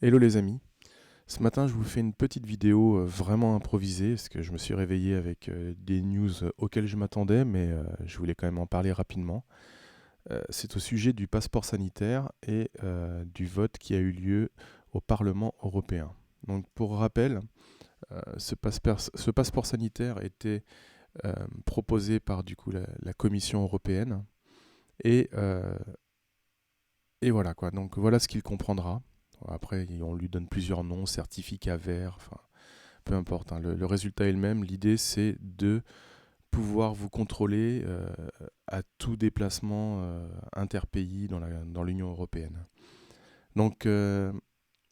Hello les amis, ce matin je vous fais une petite vidéo vraiment improvisée parce que je me suis réveillé avec des news auxquelles je m'attendais mais je voulais quand même en parler rapidement. C'est au sujet du passeport sanitaire et du vote qui a eu lieu au Parlement européen. Donc pour rappel, ce passeport sanitaire était proposé par du coup la Commission européenne et, euh, et voilà quoi, donc voilà ce qu'il comprendra. Après, on lui donne plusieurs noms, certificat vert, enfin, peu importe, hein, le résultat est le même. L'idée, c'est de pouvoir vous contrôler à tout déplacement interpays dans l'Union européenne. Donc,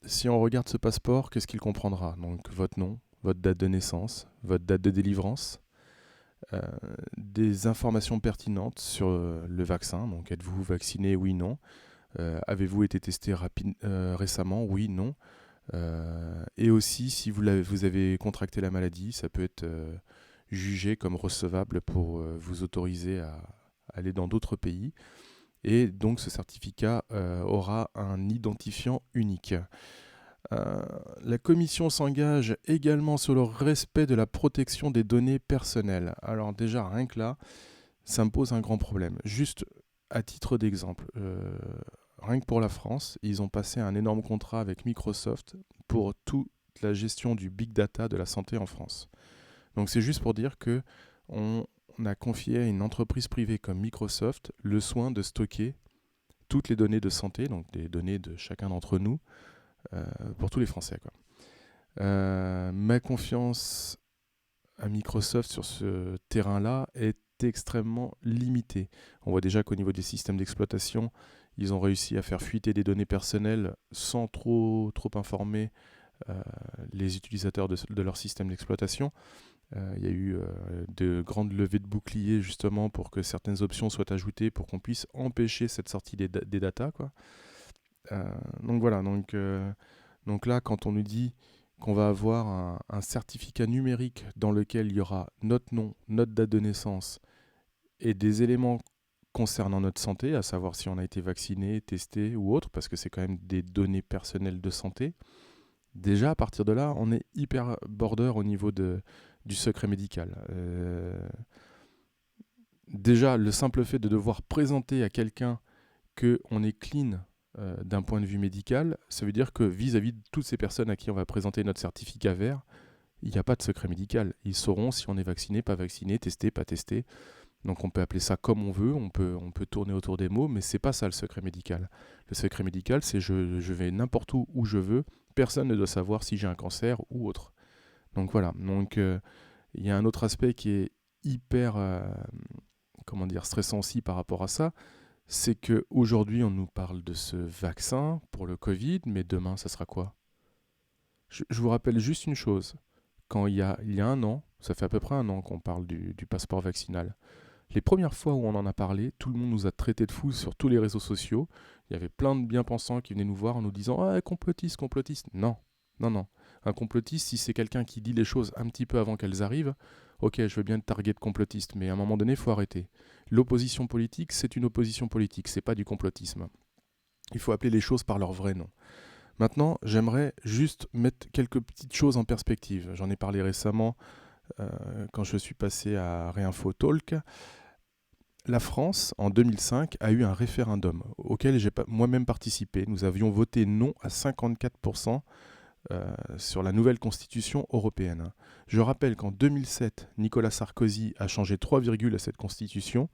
si on regarde ce passeport, qu'est-ce qu'il comprendra? Donc, votre nom, votre date de naissance, votre date de délivrance, euh, des informations pertinentes sur le vaccin. Donc, êtes-vous vacciné, oui, non? Avez-vous été testé récemment, oui, non? Et aussi, si vous avez contracté la maladie, ça peut être jugé comme recevable pour vous autoriser à aller dans d'autres pays. Et donc, ce certificat aura un identifiant unique. Euh, la Commission s'engage également sur le respect de la protection des données personnelles. Alors déjà, rien que là, ça me pose un grand problème. Juste à titre d'exemple, rien que pour la France, ils ont passé un énorme contrat avec Microsoft pour toute la gestion du big data de la santé en France. Donc c'est juste pour dire que on a confié à une entreprise privée comme Microsoft le soin de stocker toutes les données de santé, donc des données de chacun d'entre nous, euh, pour tous les Français, quoi. Ma confiance à Microsoft sur ce terrain-là est extrêmement limitée. On voit déjà qu'au niveau des systèmes d'exploitation, ils ont réussi à faire fuiter des données personnelles sans trop informer euh, les utilisateurs de leur système d'exploitation. Il y a eu de grandes levées de boucliers justement pour que certaines options soient ajoutées pour qu'on puisse empêcher cette sortie des datas, quoi. Euh, donc voilà, donc là, quand on nous dit qu'on va avoir un certificat numérique dans lequel il y aura notre nom, notre date de naissance et des éléments concernant notre santé, à savoir si on a été vacciné, testé ou autre, parce que c'est quand même des données personnelles de santé, déjà à partir de là, on est hyper border au niveau du secret médical. Déjà, le simple fait de devoir présenter à quelqu'un qu'on est clean d'un point de vue médical, ça veut dire que vis-à-vis de toutes ces personnes à qui on va présenter notre certificat vert, il n'y a pas de secret médical. Ils sauront si on est vacciné, pas vacciné, testé, pas testé. Donc on peut appeler ça comme on veut, on peut tourner autour des mots, mais c'est pas ça le secret médical. Le secret médical, c'est je vais n'importe où je veux, personne ne doit savoir si j'ai un cancer ou autre. Donc voilà, donc il y a un autre aspect qui est hyper comment dire, stressant aussi par rapport à ça, c'est qu'aujourd'hui on nous parle de ce vaccin pour le Covid, mais demain ça sera quoi? Je vous rappelle juste une chose, quand il y a un an, ça fait à peu près un an qu'on parle du passeport vaccinal. Les premières fois où on en a parlé, tout le monde nous a traités de fous sur tous les réseaux sociaux. Il y avait plein de bien-pensants qui venaient nous voir en nous disant «Ah, complotiste, complotiste». Non, non, non. Un complotiste, si c'est quelqu'un qui dit les choses un petit peu avant qu'elles arrivent, ok, je veux bien te target de complotiste, mais à un moment donné, il faut arrêter. L'opposition politique, c'est une opposition politique, c'est pas du complotisme. Il faut appeler les choses par leur vrai nom. Maintenant, j'aimerais juste mettre quelques petites choses en perspective. J'en ai parlé récemment quand je suis passé à Réinfo Talk. La France, en 2005, a eu un référendum auquel j'ai moi-même participé. Nous avions voté non à 54% sur la nouvelle constitution européenne. Je rappelle qu'en 2007, Nicolas Sarkozy a changé 3 virgules à cette constitution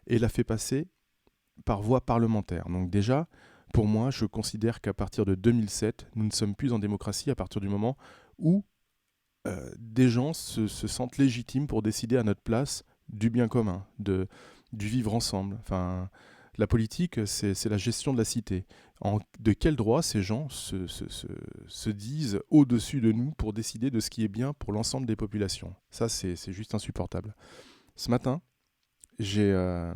et l'a fait passer par voie parlementaire. Donc déjà, pour moi, je considère qu'à partir de 2007, nous ne sommes plus en démocratie à partir du moment où des gens se sentent légitimes pour décider à notre place du bien commun, du vivre ensemble. Enfin, la politique, c'est la gestion de la cité. De quel droit ces gens se disent au-dessus de nous pour décider de ce qui est bien pour l'ensemble des populations? Ça, c'est juste insupportable. Ce matin, j'ai euh,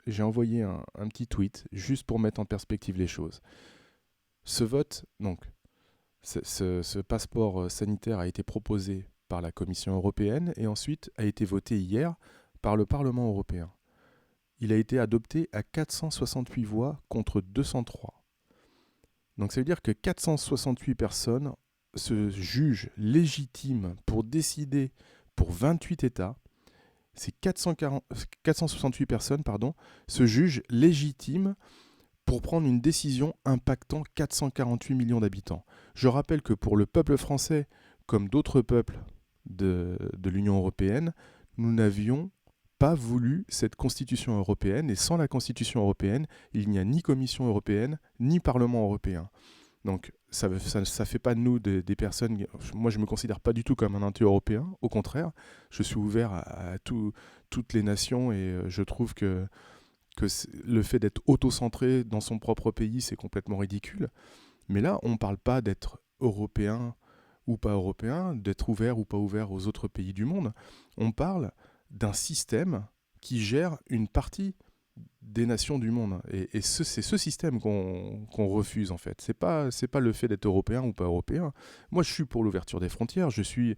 j'ai envoyé un petit tweet juste pour mettre en perspective les choses. Ce vote, donc, ce passeport sanitaire a été proposé par la Commission européenne et ensuite a été voté hier par le Parlement européen. Il a été adopté à 468 voix contre 203. Donc ça veut dire que 468 personnes se jugent légitimes pour décider pour 28 États. Ces 468 personnes se jugent légitimes pour prendre une décision impactant 448 millions d'habitants. Je rappelle que pour le peuple français, comme d'autres peuples de l'Union européenne, nous n'avions pas voulu cette constitution européenne, et sans la constitution européenne, il n'y a ni Commission européenne, ni Parlement européen. Donc ça ne fait pas de nous des personnes... Moi, je ne me considère pas du tout comme un anti-européen, au contraire, je suis ouvert à toutes les nations, et je trouve que le fait d'être auto-centré dans son propre pays, c'est complètement ridicule. Mais là, on ne parle pas d'être européen ou pas européen, d'être ouvert ou pas ouvert aux autres pays du monde. On parle d'un système qui gère une partie des nations du monde. Et c'est ce système qu'on refuse, en fait. C'est pas le fait d'être européen ou pas européen. Moi, je suis pour l'ouverture des frontières. Je suis...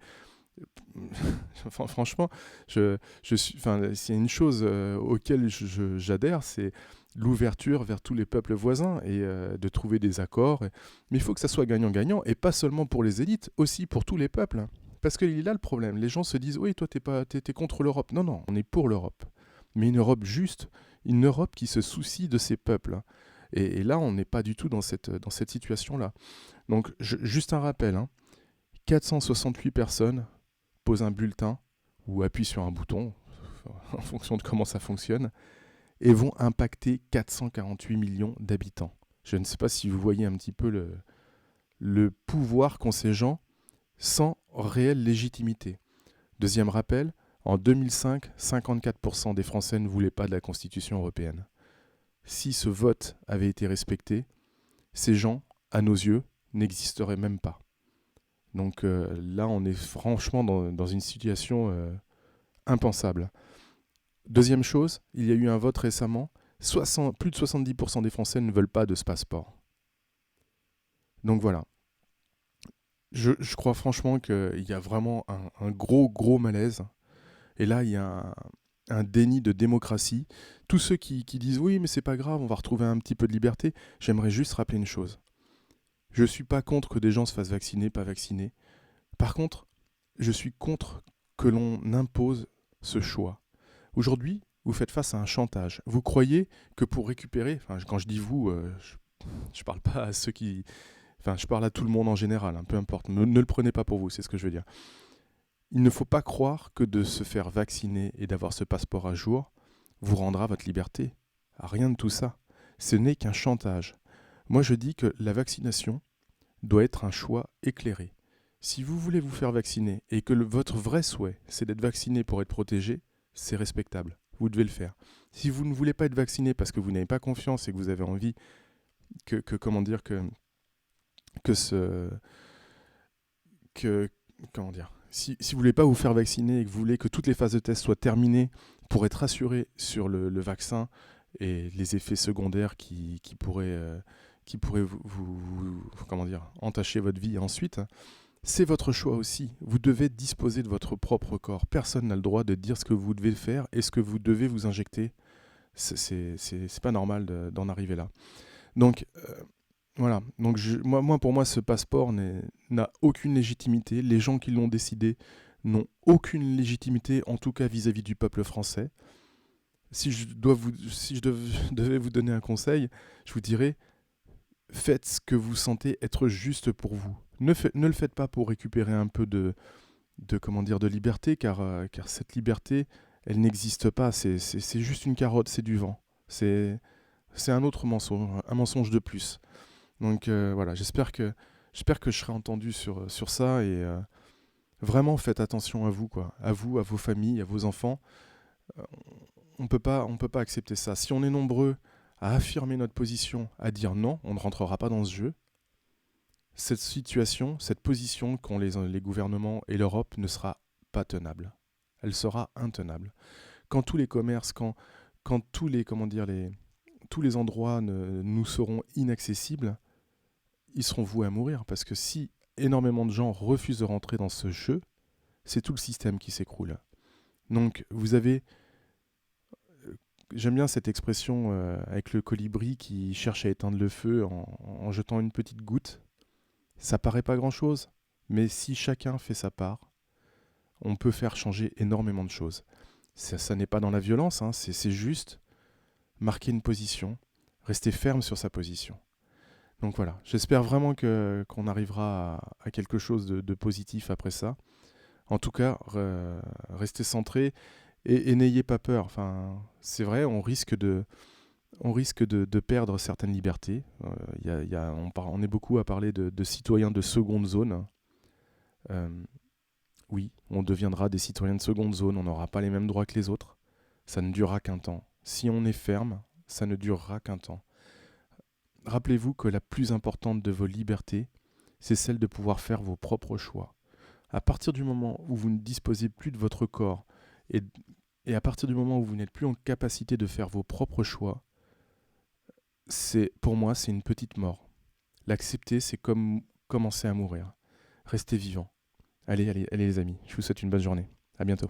Franchement, s'il y a une chose auquel j'adhère, c'est l'ouverture vers tous les peuples voisins et de trouver des accords. Mais il faut que ça soit gagnant-gagnant, et pas seulement pour les élites, aussi pour tous les peuples. Parce qu'il est là le problème. Les gens se disent « Oui, toi, t'es contre l'Europe. » Non, non, on est pour l'Europe. Mais une Europe juste, une Europe qui se soucie de ses peuples. Et là, on n'est pas du tout dans cette situation-là. Donc, juste un rappel, 468 personnes posent un bulletin ou appuient sur un bouton, en fonction de comment ça fonctionne, et vont impacter 448 millions d'habitants. Je ne sais pas si vous voyez un petit peu le pouvoir qu'ont ces gens sans réelle légitimité. Deuxième rappel, en 2005, 54% des Français ne voulaient pas de la Constitution européenne. Si ce vote avait été respecté, ces gens, à nos yeux, n'existeraient même pas. Donc là, on est franchement dans une situation impensable. Deuxième chose, il y a eu un vote récemment, plus de 70% des Français ne veulent pas de ce passeport. Donc voilà. Je crois franchement qu'il y a vraiment un gros malaise. Et là, il y a un déni de démocratie. Tous ceux qui disent « Oui, mais c'est pas grave, on va retrouver un petit peu de liberté », j'aimerais juste rappeler une chose. Je ne suis pas contre que des gens se fassent vacciner, pas vacciner. Par contre, je suis contre que l'on impose ce choix. Aujourd'hui, vous faites face à un chantage. Vous croyez que pour récupérer, quand je dis vous, je parle pas à ceux qui... je parle à tout le monde en général, peu importe. Ne le prenez pas pour vous, c'est ce que je veux dire. Il ne faut pas croire que de se faire vacciner et d'avoir ce passeport à jour vous rendra votre liberté. Rien de tout ça. Ce n'est qu'un chantage. Moi, je dis que la vaccination doit être un choix éclairé. Si vous voulez vous faire vacciner et que votre vrai souhait, c'est d'être vacciné pour être protégé, c'est respectable. Vous devez le faire. Si vous ne voulez pas être vacciné parce que vous n'avez pas confiance et que vous avez envie si vous voulez pas vous faire vacciner et que vous voulez que toutes les phases de test soient terminées pour être rassuré sur le vaccin et les effets secondaires qui pourraient entacher votre vie ensuite, c'est votre choix aussi. Vous devez disposer de votre propre corps. Personne n'a le droit de dire ce que vous devez faire et ce que vous devez vous injecter. C'est pas normal d'en arriver là. Donc voilà. Donc pour moi, ce passeport n'a aucune légitimité. Les gens qui l'ont décidé n'ont aucune légitimité, en tout cas vis-à-vis du peuple français. Si je devais vous donner un conseil, je vous dirais, faites ce que vous sentez être juste pour vous. Ne le faites pas pour récupérer un peu de liberté, car cette liberté, elle n'existe pas. C'est juste une carotte, c'est du vent. C'est un autre mensonge, un mensonge de plus. Donc voilà, j'espère que je serai entendu sur ça, et vraiment faites attention à vous, quoi. À vous, à vos familles, à vos enfants. On peut pas accepter ça. Si on est nombreux à affirmer notre position, à dire non, on ne rentrera pas dans ce jeu. Cette situation, cette position qu'ont les gouvernements et l'Europe ne sera pas tenable. Elle sera intenable. Quand tous les commerces, quand tous les tous les endroits nous seront inaccessibles, ils seront voués à mourir, parce que si énormément de gens refusent de rentrer dans ce jeu, c'est tout le système qui s'écroule. Donc vous avez j'aime bien cette expression avec le colibri qui cherche à éteindre le feu en jetant une petite goutte. Ça paraît pas grand-chose, mais si chacun fait sa part, on peut faire changer énormément de choses. Ça n'est pas dans la violence, hein, c'est juste marquer une position, rester ferme sur sa position. Donc voilà, j'espère vraiment qu'on arrivera à quelque chose de positif après ça. En tout cas, restez centré et n'ayez pas peur. Enfin, c'est vrai, on risque de perdre certaines libertés. On est beaucoup à parler de citoyens de seconde zone. Euh, oui, on deviendra des citoyens de seconde zone, on n'aura pas les mêmes droits que les autres. Ça ne durera qu'un temps. Si on est ferme, ça ne durera qu'un temps. Rappelez-vous que la plus importante de vos libertés, c'est celle de pouvoir faire vos propres choix. À partir du moment où vous ne disposez plus de votre corps et, et à partir du moment où vous n'êtes plus en capacité de faire vos propres choix, pour moi, c'est une petite mort. L'accepter, c'est comme commencer à mourir. Restez vivant. Allez, allez, allez les amis, je vous souhaite une bonne journée. À bientôt.